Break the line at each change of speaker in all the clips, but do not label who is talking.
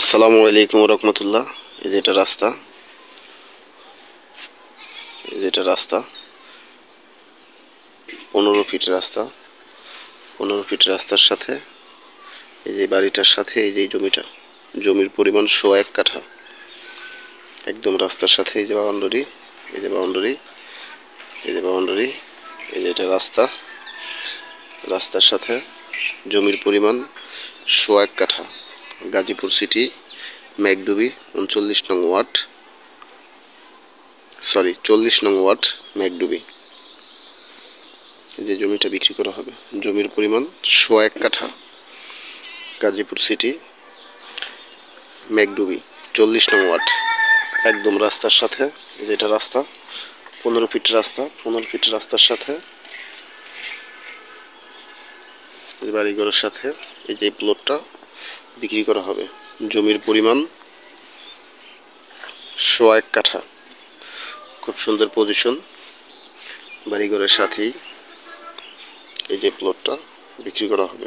আসসালামু আলাইকুম রহমতুল্লাহ। এই যে এটা রাস্তা, এই যে এটা রাস্তা 15 ফিট রাস্তা। 15 ফিট রাস্তার সাথে এই যে বাড়িটার সাথে এই যে জমিটা, জমির পরিমাণ 101 কাঠা। একদম রাস্তার সাথে এই যে বাউন্ডারি, এই যে বাউন্ডারি, এই যে বাউন্ডারি, এই যে এটা রাস্তা। রাস্তার সাথে জমির পরিমাণ 101 কাঠা। গাজীপুর সিটি, মেঘডুবি, 39 নং ওয়ার্ড, 40 নং ওয়ার্ড, মেঘডুবি। যে জমিটা বিক্রি করা হবে, জমির পরিমাণ 101 কাঠা। গাজীপুর সিটি, মেঘডুবি, 40 নং ওয়ার্ড। একদম রাস্তার সাথে যেটা রাস্তা, 15 ফিট রাস্তা। 15 ফিট রাস্তার সাথে বাড়িঘরের সাথে এই যে প্লটটা বিক্রি করা হবে। জমির পরিমাণ 101 কাঠা। খুব সুন্দর পজিশন, বাড়িঘরের সাথেই এই যে প্লটটা বিক্রি করা হবে।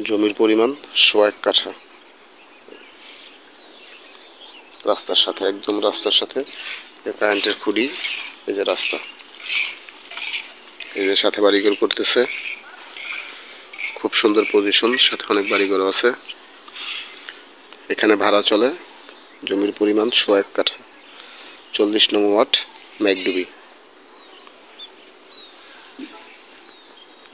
জমির পরিমাণ 101 কাঠা। রাস্তার সাথে, একদম রাস্তার সাথে কারেন্টের খুঁটি, এই যে রাস্তা, এই যে সাথে বাড়িঘর করতেছে। খুব সুন্দর পজিশন, সাথে অনেক বাড়িঘর আছে। এখানে ভাড়া চলে। জমির পরিমাণ 101 কাঠা, 40 নং ওয়ার্ড, মেঘডুবি।